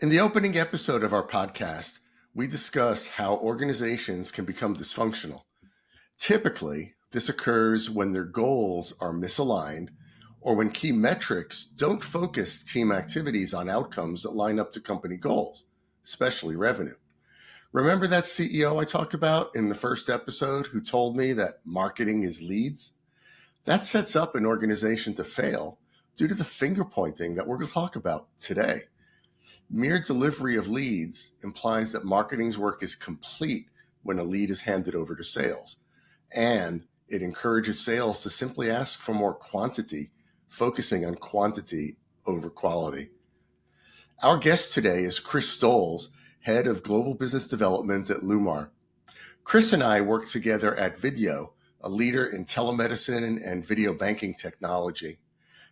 In the opening episode of our podcast, we discuss how organizations can become dysfunctional. Typically, this occurs when their goals are misaligned or when key metrics don't focus team activities on outcomes that line up to company goals, especially revenue. Remember that CEO I talked about in the first episode who told me that marketing is leads? That sets up an organization to fail due to the finger pointing that we're going to talk about today. Mere delivery of leads implies that marketing's work is complete when a lead is handed over to sales, and it encourages sales to simply ask for more quantity, focusing on quantity over quality. Our guest today is Chris Stoles, Head of Global Business Development at Lumar. Chris and I work together at Video, a leader in telemedicine and video banking technology.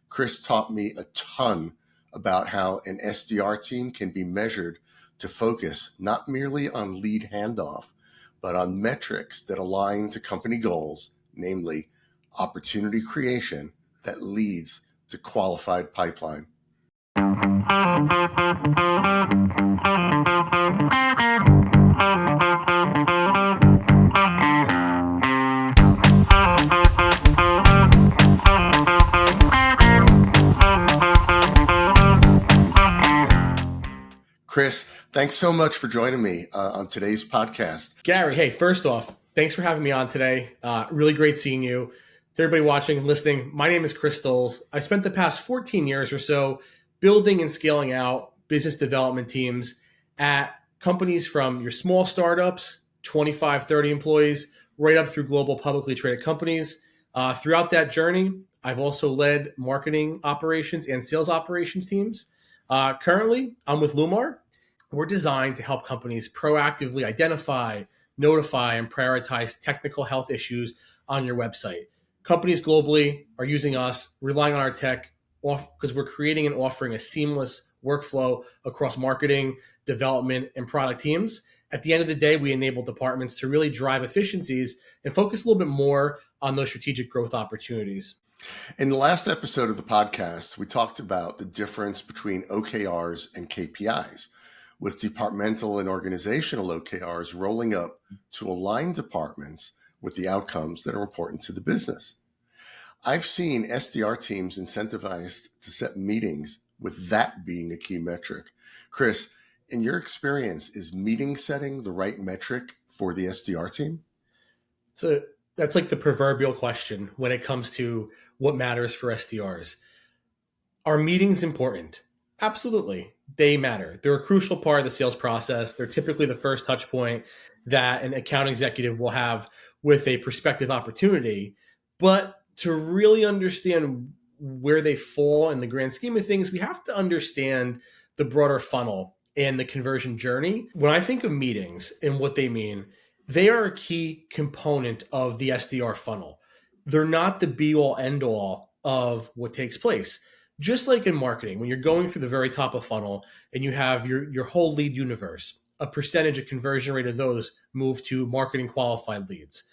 Chris taught me a ton about how an SDR team can be measured to focus not merely on lead handoff, but on metrics that align to company goals, namely opportunity creation that leads to qualified pipeline. Chris, thanks so much for joining me on today's podcast. Gary, hey, first off, thanks for having me on today. Really great seeing you. To everybody watching and listening, my name is Chris Stoles. I spent the past 14 years or so building and scaling out business development teams at companies from your small startups, 25, 30 employees, right up through global publicly traded companies. Throughout that journey, I've also led marketing operations and sales operations teams. Currently, I'm with Lumar. We're designed to help companies proactively identify, notify, and prioritize technical health issues on your website. Companies globally are using us, relying on our tech, because we're creating and offering a seamless workflow across marketing, development, and product teams. At the end of the day, we enable departments to really drive efficiencies and focus a little bit more on those strategic growth opportunities. In the last episode of the podcast, we talked about the difference between OKRs and KPIs, with departmental and organizational OKRs rolling up to align departments with the outcomes that are important to the business. I've seen SDR teams incentivized to set meetings with that being a key metric. Chris, in your experience, is meeting setting the right metric for the SDR team? That's like the proverbial question when it comes to what matters for SDRs. Are meetings important? Absolutely. They matter. They're a crucial part of the sales process. They're typically the first touch point that an account executive will have with a prospective opportunity. But to really understand where they fall in the grand scheme of things, we have to understand the broader funnel and the conversion journey. When I think of meetings and what they mean, they are a key component of the SDR funnel. They're not the be-all, end-all of what takes place. Just like in marketing, when you're going through the very top of funnel and you have your whole lead universe, a percentage of conversion rate of those move to marketing qualified leads.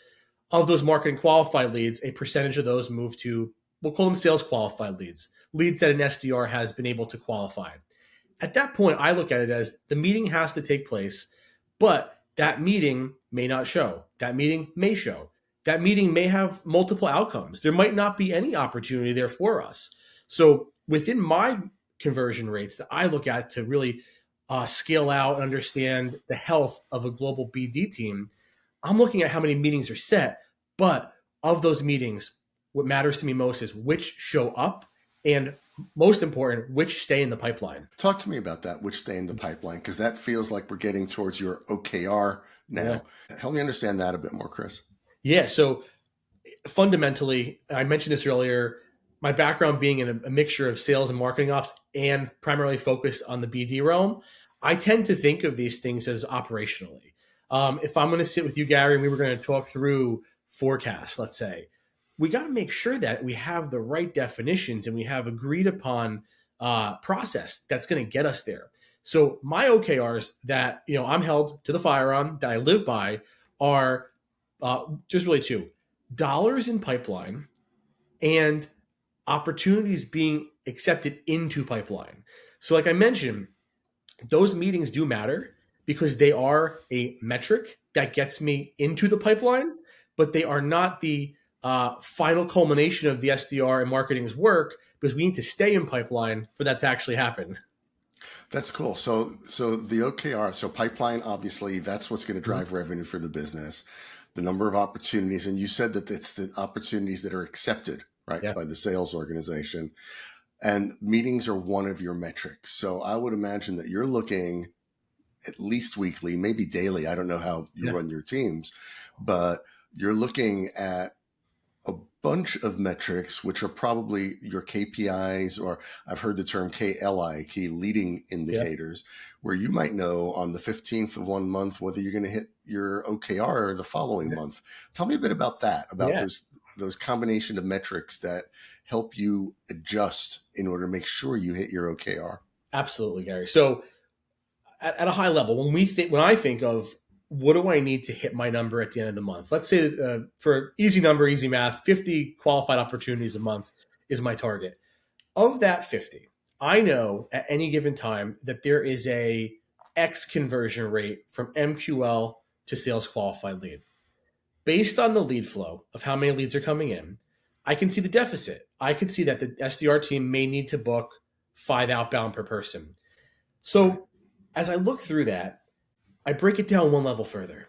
Of those marketing qualified leads, a percentage of those move to, we'll call them sales qualified leads, leads that an SDR has been able to qualify. At that point, I look at it as the meeting has to take place, but that meeting may not show. That meeting may show. That meeting may have multiple outcomes. There might not be any opportunity there for us. So within my conversion rates that I look at to really scale out and understand the health of a global BD team, I'm looking at how many meetings are set. But of those meetings, what matters to me most is which show up and, most important, which stay in the pipeline. Talk to me about that, which stay in the pipeline, because that feels like we're getting towards your OKR now. Yeah. Help me understand that a bit more, Chris. Yeah, so fundamentally, I mentioned this earlier, my background being in a mixture of sales and marketing ops and primarily focused on the BD realm, I tend to think of these things as operationally. If I'm going to sit with you, Gary, and we were going to talk through forecasts, let's say, we got to make sure that we have the right definitions and we have agreed upon process that's going to get us there. So my OKRs that I'm held to the fire on, that I live by, are just really two: dollars in pipeline and opportunities being accepted into pipeline. So like I mentioned, those meetings do matter because they are a metric that gets me into the pipeline, but they are not the final culmination of the SDR and marketing's work, because we need to stay in pipeline for that to actually happen. That's cool. So the OKR, so pipeline, obviously, that's what's going to drive revenue for the business. The number of opportunities, and you said that it's the opportunities that are accepted, right, Yeah. by the sales organization. And meetings are one of your metrics. So I would imagine that you're looking at least weekly, maybe daily. I don't know how you run your teams, but you're looking at a bunch of metrics, which are probably your KPIs, or I've heard the term KLI, key leading indicators, where you might know on the 15th of one month whether you're going to hit your OKR the following month. Tell me a bit about that, about those combination of metrics that help you adjust in order to make sure you hit your OKR. Absolutely, Gary. So at a high level, when I think of what do I need to hit my number at the end of the month, let's say for easy number, easy math, 50 qualified opportunities a month is my target. Of that 50, I know at any given time that there is a X conversion rate from MQL to sales qualified lead. Based on the lead flow of how many leads are coming in, I can see the deficit. I can see that the SDR team may need to book 5 outbound per person. So as I look through that, I break it down one level further.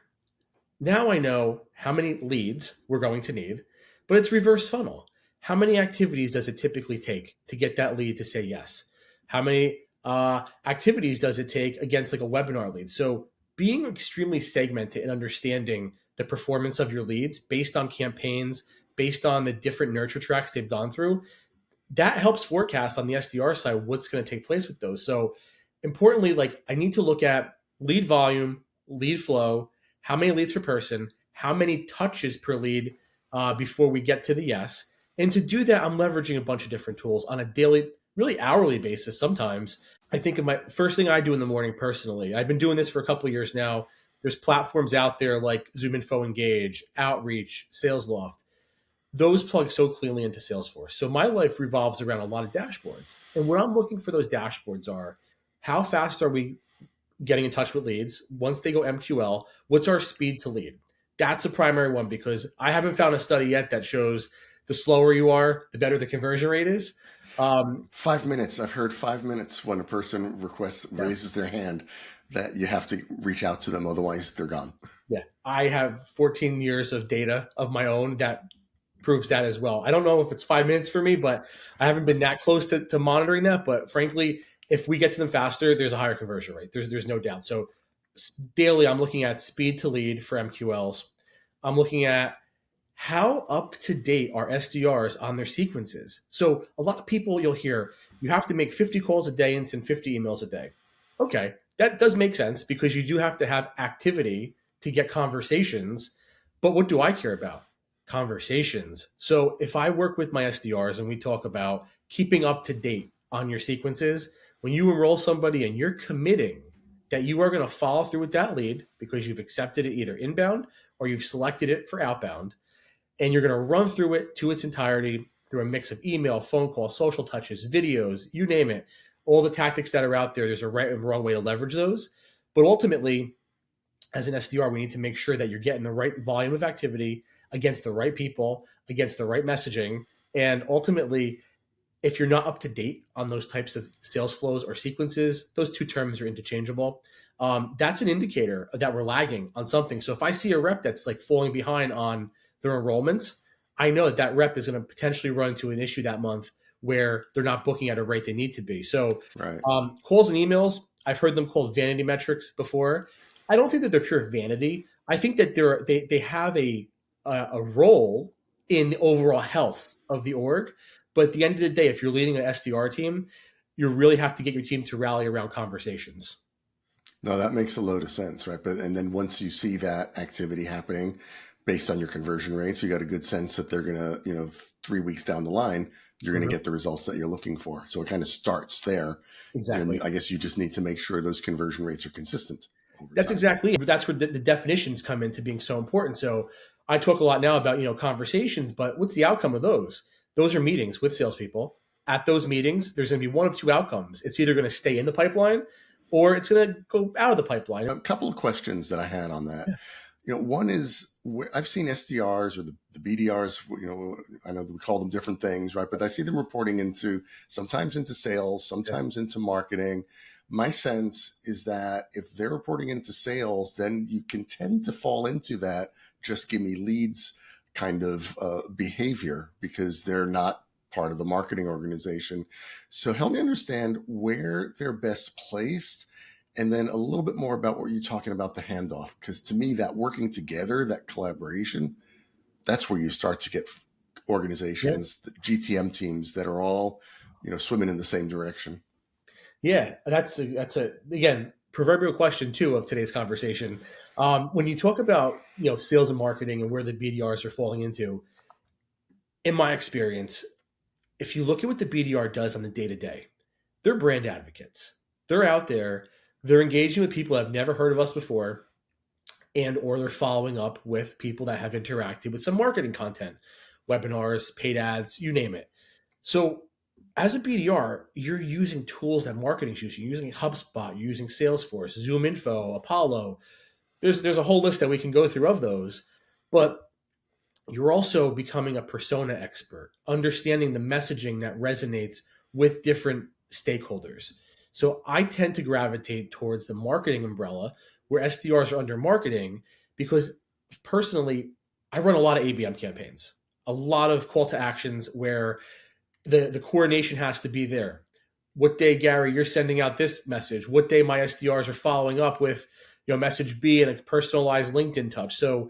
Now I know how many leads we're going to need, but it's reverse funnel. How many activities does it typically take to get that lead to say yes? How many activities does it take against like a webinar lead? So being extremely segmented and understanding the performance of your leads based on campaigns, based on the different nurture tracks they've gone through, that helps forecast on the SDR side what's going to take place with those. So importantly, like I need to look at lead volume, lead flow, how many leads per person, how many touches per lead before we get to the yes. And to do that, I'm leveraging a bunch of different tools on a daily, really hourly basis. Sometimes I think of my first thing I do in the morning personally. I've been doing this for a couple of years now. There's platforms out there like ZoomInfo Engage, Outreach, SalesLoft. Those plug so cleanly into Salesforce. So my life revolves around a lot of dashboards. And what I'm looking for those dashboards are, how fast are we getting in touch with leads? Once they go MQL, what's our speed to lead? That's a primary one, because I haven't found a study yet that shows the slower you are, the better the conversion rate is. 5 minutes. I've heard 5 minutes when a person raises their hand, that you have to reach out to them. Otherwise they're gone. Yeah. I have 14 years of data of my own that proves that as well. I don't know if it's 5 minutes for me, but I haven't been that close to monitoring that. But frankly, if we get to them faster, there's a higher conversion rate. There's no doubt. So daily, I'm looking at speed to lead for MQLs. I'm looking at how up to date are SDRs on their sequences. So a lot of people, you'll hear, you have to make 50 calls a day and send 50 emails a day. Okay, that does make sense, because you do have to have activity to get conversations. But what do I care about? Conversations. So if I work with my SDRs and we talk about keeping up to date on your sequences, when you enroll somebody and you're committing that you are going to follow through with that lead because you've accepted it either inbound or you've selected it for outbound, and you're going to run through it to its entirety through a mix of email, phone call, social touches, videos, you name it, all the tactics that are out there, there's a right and wrong way to leverage those. But ultimately, as an SDR, we need to make sure that you're getting the right volume of activity against the right people, against the right messaging. And ultimately, if you're not up to date on those types of sales flows or sequences, those two terms are interchangeable. That's an indicator that we're lagging on something. So if I see a rep that's like falling behind on their enrollments, I know that that rep is going to potentially run into an issue that month where they're not booking at a rate they need to be. So calls and emails, I've heard them called vanity metrics before. I don't think that they're pure vanity. I think that they have a role in the overall health of the org. But at the end of the day, if you're leading an SDR team, you really have to get your team to rally around conversations. No, that makes a load of sense, right? And then once you see that activity happening based on your conversion rates, you got a good sense that they're going to, 3 weeks down the line, you're going to get the results that you're looking for. So it kind of starts there. Exactly. And I guess you just need to make sure those conversion rates are consistent. That's exactly it. That's where the definitions come into being so important. So I talk a lot now about, conversations, but what's the outcome of those? Those are meetings with salespeople. At those meetings, there's going to be one of two outcomes. It's either going to stay in the pipeline or it's going to go out of the pipeline. A couple of questions that I had on that. One is I've seen SDRs or the BDRs, I know that we call them different things, right? But I see them reporting sometimes into sales, sometimes into marketing. My sense is that if they're reporting into sales, then you can tend to fall into that just give me leads kind of behavior because they're not part of the marketing organization. So help me understand where they're best placed, and then a little bit more about what you're talking about, the handoff, because to me, that working together, that collaboration, that's where you start to get organizations, the GTM teams that are all, swimming in the same direction. Yeah, that's again, proverbial question too of today's conversation. When you talk about sales and marketing and where the BDRs are falling into, in my experience, if you look at what the BDR does on the day to day, they're brand advocates. They're out there, they're engaging with people that have never heard of us before, and or they're following up with people that have interacted with some marketing content, webinars, paid ads, you name it. So as a BDR, you're using tools that marketing's using. You're using HubSpot, you're using Salesforce, ZoomInfo, Apollo. There's a whole list that we can go through of those. But you're also becoming a persona expert, understanding the messaging that resonates with different stakeholders. So I tend to gravitate towards the marketing umbrella where SDRs are under marketing because personally, I run a lot of ABM campaigns, a lot of call to actions where the coordination has to be there. What day, Gary, you're sending out this message? What day my SDRs are following up with, message B and a personalized LinkedIn touch. So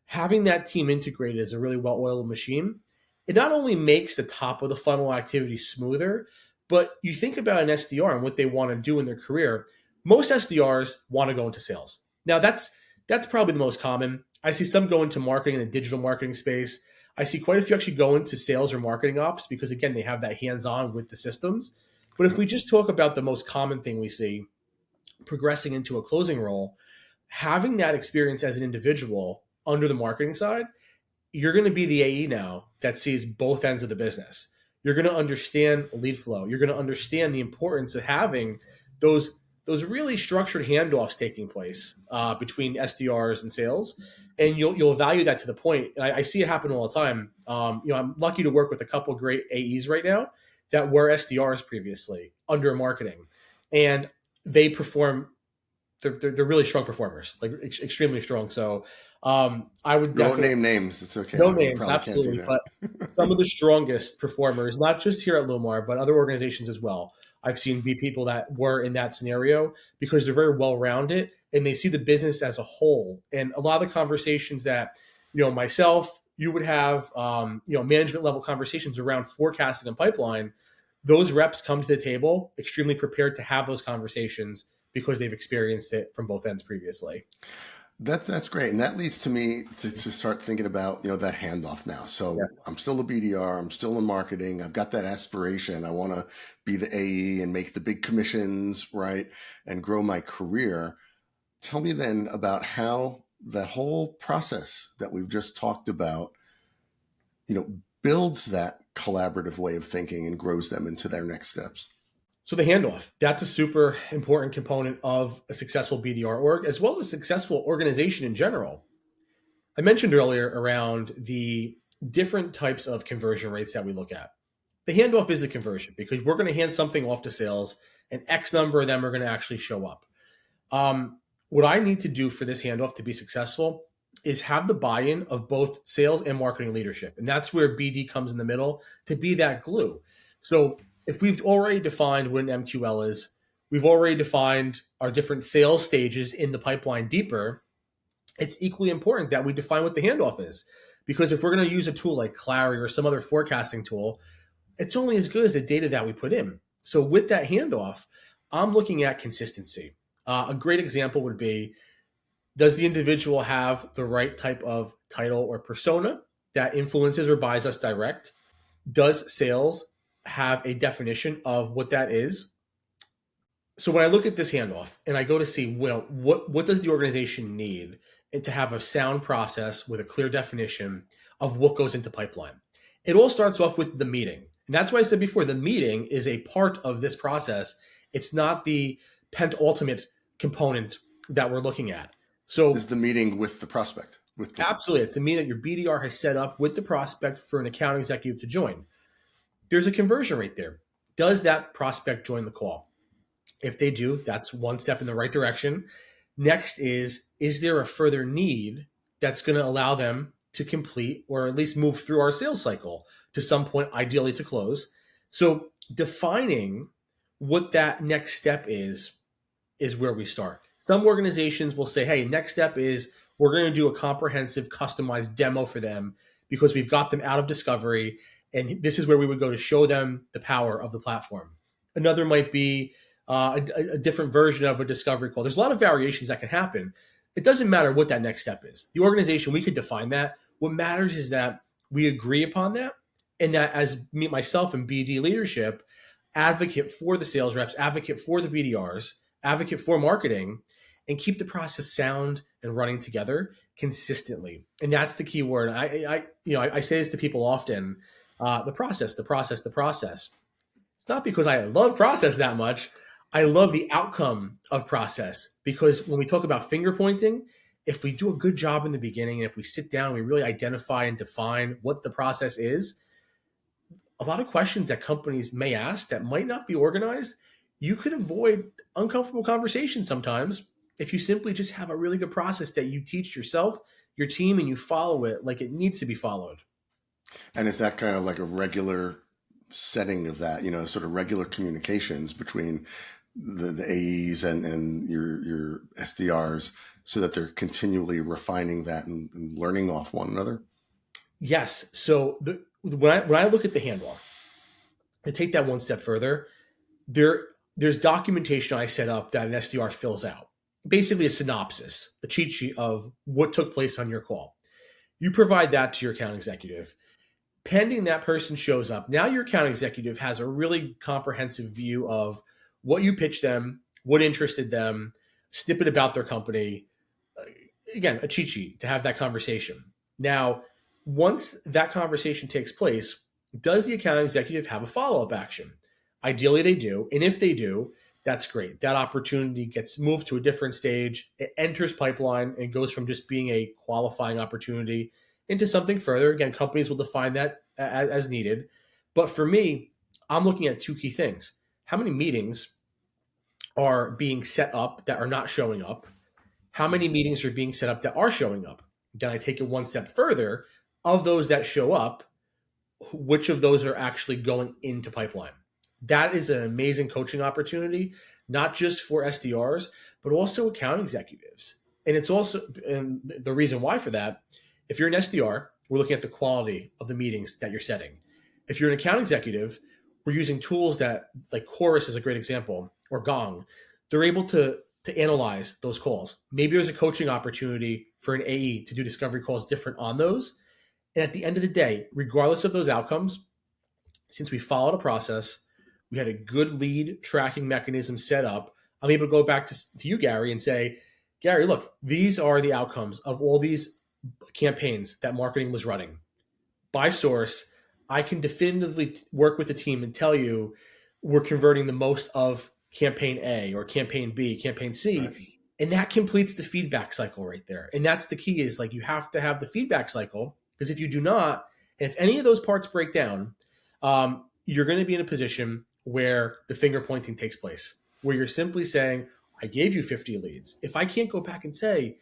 having that team integrated is a really well-oiled machine. It not only makes the top of the funnel activity smoother, but you think about an SDR and what they want to do in their career. Most SDRs want to go into sales. Now that's probably the most common. I see some go into marketing in the digital marketing space. I see quite a few actually go into sales or marketing ops because, again, they have that hands-on with the systems. But if we just talk about the most common thing we see, progressing into a closing role, having that experience as an individual under the marketing side, you're going to be the AE now that sees both ends of the business. You're going to understand lead flow. You're going to understand the importance of having those really structured handoffs taking place between SDRs and sales, and you'll value that to the point. And I see it happen all the time. I'm lucky to work with a couple of great AEs right now that were SDRs previously under marketing, and they perform. They're really strong performers, like extremely strong. So I would Don't name names. It's okay. No names, absolutely. But some of the strongest performers, not just here at Lumar, but other organizations as well, I've seen be people that were in that scenario because they're very well-rounded and they see the business as a whole. And a lot of the conversations that, myself, you would have, management level conversations around forecasting and pipeline, those reps come to the table extremely prepared to have those conversations because they've experienced it from both ends previously. That's great. And that leads to me to start thinking about, that handoff now. So I'm still a BDR. I'm still in marketing. I've got that aspiration. I want to be the AE and make the big commissions, right? And grow my career. Tell me then about how that whole process that we've just talked about, builds that collaborative way of thinking and grows them into their next steps. So the handoff, that's a super important component of a successful BDR org, as well as a successful organization in general. I mentioned earlier around the different types of conversion rates that we look at. The handoff is the conversion because we're going to hand something off to sales and X number of them are going to actually show up. What I need to do for this handoff to be successful is have the buy-in of both sales and marketing leadership. And that's where BD comes in the middle to be that glue. So if we've already defined what an MQL is, we've already defined our different sales stages in the pipeline deeper, it's equally important that we define what the handoff is. Because if we're going to use a tool like Clary or some other forecasting tool, it's only as good as the data that we put in. So with that handoff, I'm looking at consistency. A great example would be, does the individual have the right type of title or persona that influences or buys us direct? Does sales have a definition of what that is? So when I look at this handoff and I go to see, what does the organization need and to have a sound process with a clear definition of what goes into pipeline? It all starts off with the meeting. And that's why I said before, the meeting is a part of this process. It's not the penultimate component that we're looking at. This So is the meeting with the prospect, with the lead. absolutely, it's a meeting that your BDR has set up with the prospect for an account executive to join. There's a conversion rate there. Does that prospect join the call? If they do, that's one step in the right direction. Next is there a further need that's going to allow them to complete or at least move through our sales cycle to some point, ideally to close? So defining what that next step is where we start. Some organizations will say, hey, next step is we're going to do a comprehensive customized demo for them because we've got them out of discovery. And this is where we would go to show them the power of the platform. Another might be a different version of a discovery call. There's a lot of variations that can happen. It doesn't matter what that next step is. The organization, we could define that. What matters is that we agree upon that, and that as myself and BD leadership, advocate for the sales reps, advocate for the BDRs, advocate for marketing, and keep the process sound and running together consistently. And that's the key word. I say this to people often, the process. It's not because I love process that much. I love the outcome of process, because when we talk about finger pointing, if we do a good job in the beginning, and if we sit down, we really identify and define what the process is, a lot of questions that companies may ask that might not be organized, you could avoid uncomfortable conversations sometimes if you simply just have a really good process that you teach yourself, your team, and you follow it like it needs to be followed. And is that kind of like a regular setting of that, sort of regular communications between the AEs and your SDRs, so that they're continually refining that and learning off one another? Yes. So when I look at the handoff, to take that one step further, there's documentation I set up that an SDR fills out. Basically a synopsis, a cheat sheet of what took place on your call. You provide that to your account executive. Pending that person shows up, now your account executive has a really comprehensive view of what you pitched them, what interested them, snippet about their company. Again, a cheat sheet to have that conversation. Now, once that conversation takes place, does the account executive have a follow-up action? Ideally, they do. And if they do, that's great. That opportunity gets moved to a different stage. It enters pipeline and goes from just being a qualifying opportunity into something further. Again, companies will define that as needed. But for me, I'm looking at two key things. How many meetings are being set up that are not showing up? How many meetings are being set up that are showing up? Then I take it one step further. Of those that show up, which of those are actually going into pipeline? That is an amazing coaching opportunity, not just for SDRs, but also account executives. And it's also, and the reason why for that, if you're an SDR, we're looking at the quality of the meetings that you're setting. If you're an account executive, we're using tools that, like Chorus is a great example, or Gong. They're able to analyze those calls. Maybe there's a coaching opportunity for an AE to do discovery calls different on those. And at the end of the day, regardless of those outcomes, since we followed a process, we had a good lead tracking mechanism set up, I'm able to go back to you, Gary, and say, Gary, look, these are the outcomes of all these campaigns that marketing was running. By source, I can definitively work with the team and tell you we're converting the most of campaign A or campaign B, campaign C. Right. And that completes the feedback cycle right there. And that's the key, is like you have to have the feedback cycle, because if you do not, if any of those parts break down, you're going to be in a position where the finger pointing takes place, where you're simply saying, I gave you 50 leads. If I can't go back and say,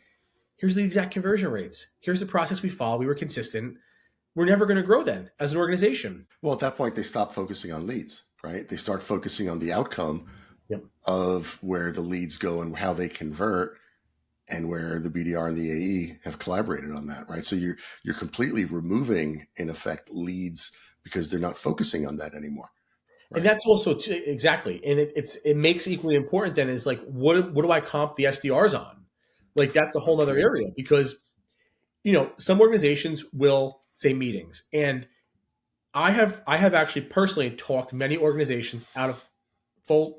here's the exact conversion rates, here's the process we follow, we were consistent, we're never going to grow then as an organization. Well, at that point, they stop focusing on leads, right? They start focusing on the outcome of where the leads go and how they convert, and where the BDR and the AE have collaborated on that, right? So you're completely removing, in effect, leads, because they're not focusing on that anymore. Right? And that's also exactly, and it makes equally important then is like, what do I comp the SDRs on? Like that's a whole other area, because some organizations will say meetings, and I have actually personally talked many organizations out of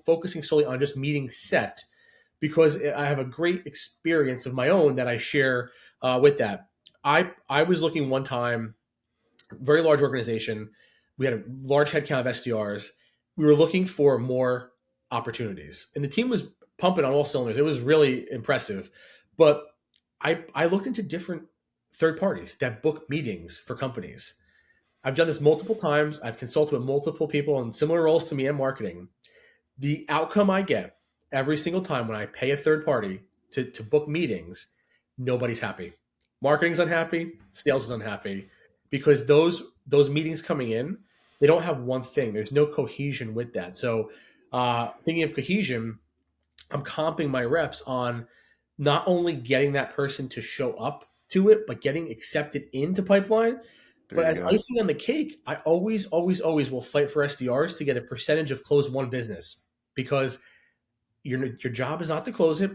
focusing solely on just meeting set, because I have a great experience of my own that I share with that. I was looking one time, very large organization. We had a large headcount of SDRs. We were looking for more opportunities, and the team was pumping on all cylinders. It was really impressive. But I looked into different third parties that book meetings for companies. I've done this multiple times. I've consulted with multiple people in similar roles to me in marketing. The outcome I get every single time when I pay a third party to book meetings, nobody's happy. Marketing's unhappy, sales is unhappy, because those meetings coming in, they don't have one thing. There's no cohesion with that. So thinking of cohesion, I'm comping my reps on not only getting that person to show up to it, but getting accepted into pipeline. There But you as go. icing on the cake, I always will fight for SDRs to get a percentage of close one business, because your job is not to close it,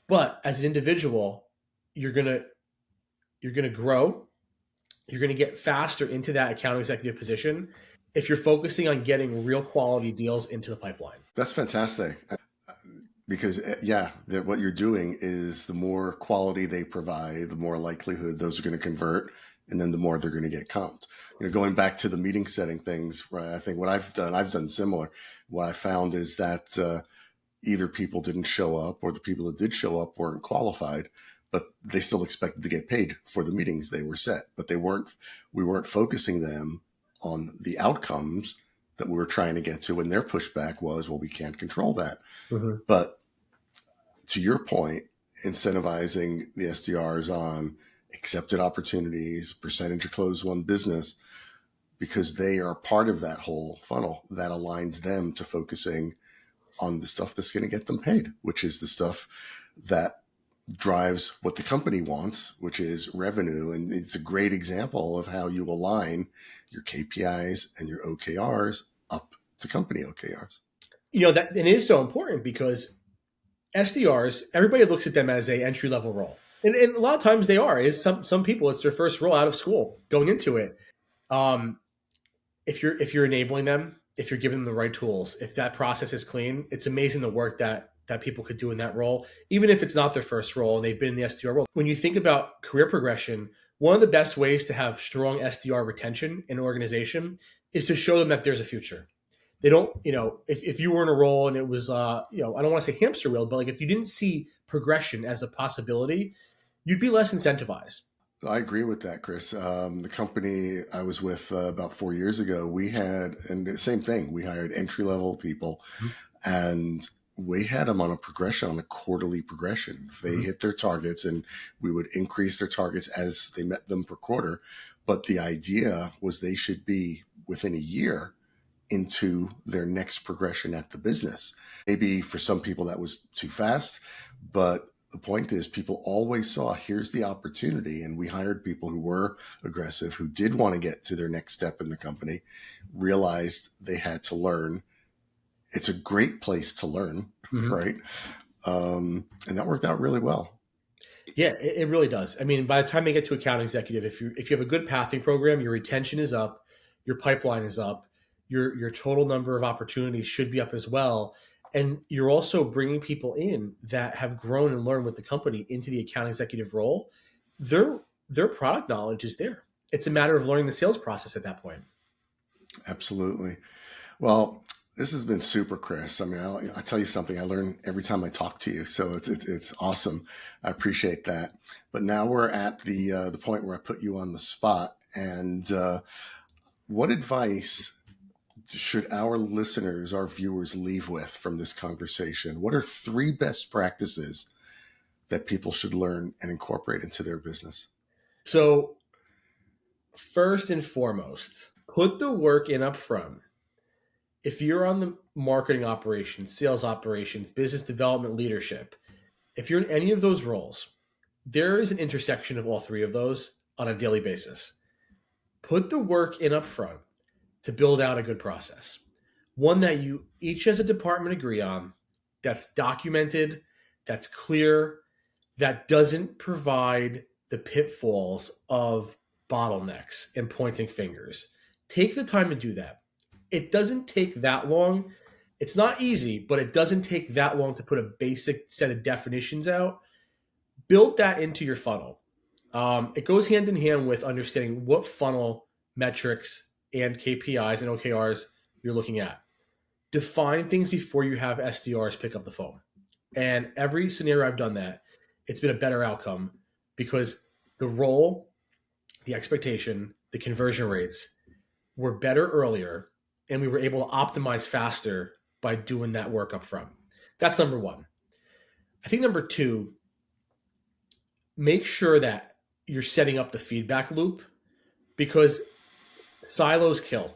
but as an individual, you're gonna you're gonna grow, you're gonna get faster into that account executive position if you're focusing on getting real quality deals into the pipeline. That's fantastic. Because yeah, what you're doing is the more quality they provide, the more likelihood those are going to convert, and then the more they're going to get comped. Going back to the meeting setting things, right? I think what I've done similar. What I found is that either people didn't show up, or the people that did show up weren't qualified, but they still expected to get paid for the meetings they were set, but they weren't. We weren't focusing them on the outcomes that we were trying to get to, and their pushback was, well, we can't control that. Mm-hmm. But to your point, incentivizing the SDRs on accepted opportunities, percentage of closed won business, because they are part of that whole funnel that aligns them to focusing on the stuff that's going to get them paid, which is the stuff that drives what the company wants, which is revenue. And it's a great example of how you align your KPIs and your OKRs up to company OKRs. That it is so important, because SDRs, everybody looks at them as a entry level role, and a lot of times they are. Is some people, it's their first role out of school going into it. Um, if you're enabling them, if you're giving them the right tools, if that process is clean, it's amazing the work that people could do in that role, even if it's not their first role and they've been in the SDR role. When you think about career progression, one of the best ways to have strong SDR retention in an organization is to show them that there's a future. They don't, if you were in a role and it was, I don't want to say hamster wheel, but like if you didn't see progression as a possibility, you'd be less incentivized. I agree with that, Chris. The company I was with about 4 years ago, we had, and the same thing, we hired entry level people, and we had them on a progression, on a quarterly progression. They hit their targets, and we would increase their targets as they met them per quarter. But the idea was they should be within a year into their next progression at the business. Maybe for some people that was too fast, but the point is people always saw, here's the opportunity. And we hired people who were aggressive, who did want to get to their next step in the company, realized they had to learn. It's a great place to learn, right? And that worked out really well. Yeah, it really does. I mean, by the time they get to account executive, if you have a good pathing program, your retention is up, your pipeline is up, your total number of opportunities should be up as well, and you're also bringing people in that have grown and learned with the company into the account executive role. Their product knowledge is there. It's a matter of learning the sales process at that point. Absolutely. Well, this has been super, Chris. I mean, I'll tell you something. I learn every time I talk to you, so it's awesome. I appreciate that. But now we're at the point where I put you on the spot. And what advice should our listeners, our viewers, leave with from this conversation? What are 3 best practices that people should learn and incorporate into their business? So, first and foremost, put the work in up front. If you're on the marketing operations, sales operations, business development, leadership, if you're in any of those roles, there is an intersection of all 3 of those on a daily basis. Put the work in up front to build out a good process. One that you each as a department agree on, that's documented, that's clear, that doesn't provide the pitfalls of bottlenecks and pointing fingers. Take the time to do that. It doesn't take that long. It's not easy, but it doesn't take that long to put a basic set of definitions out. Build that into your funnel. It goes hand in hand with understanding what funnel metrics and KPIs and OKRs you're looking at. Define things before you have SDRs pick up the phone. And every scenario I've done that, it's been a better outcome because the role, the expectation, the conversion rates were better earlier, and we were able to optimize faster by doing that work up front. That's number one. I think number two, make sure that you're setting up the feedback loop, because silos kill.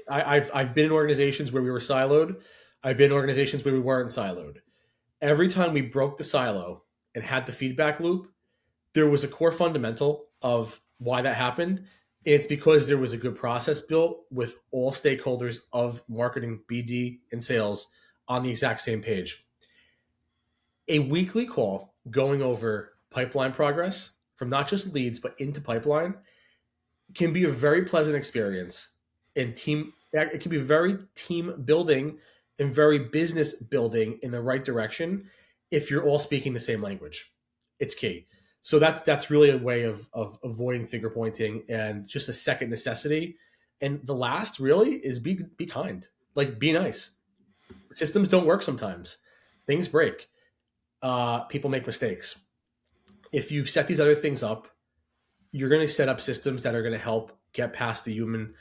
I've been in organizations where we were siloed. I've been in organizations where we weren't siloed. Every time we broke the silo and had the feedback loop, there was a core fundamental of why that happened. It's because there was a good process built with all stakeholders of marketing, BD, and sales on the exact same page. A weekly call going over pipeline progress from not just leads, but into pipeline can be a very pleasant experience, and it can be very team building and very business building in the right direction if you're all speaking the same language. It's key. So that's really a way of avoiding finger pointing and just a second necessity. And the last really is be kind, like be nice. Systems don't work sometimes. Things break. People make mistakes. If you've set these other things up, you're going to set up systems that are going to help get past the human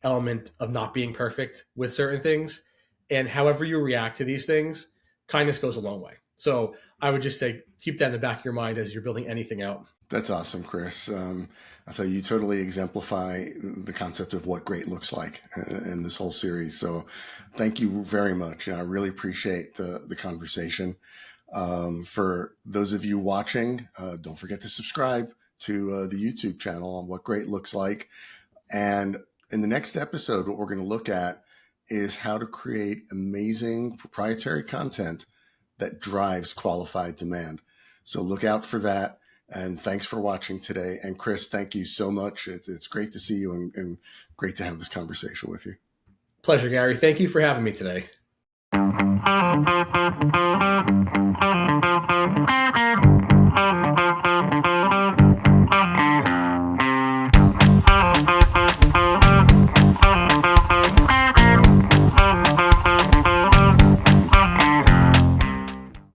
element of not being perfect with certain things. And however you react to these things, kindness goes a long way. So I would just say, keep that in the back of your mind as you're building anything out. That's awesome, Chris. I thought you totally exemplify the concept of what great looks like in this whole series. So thank you very much. I really appreciate the conversation. For those of you watching, don't forget to subscribe to the YouTube channel on what great looks like. And in the next episode, what we're going to look at is how to create amazing proprietary content that drives qualified demand. So look out for that. And thanks for watching today. And Chris, thank you so much. It's great to see you and great to have this conversation with you. Pleasure, Gary. Thank you for having me today.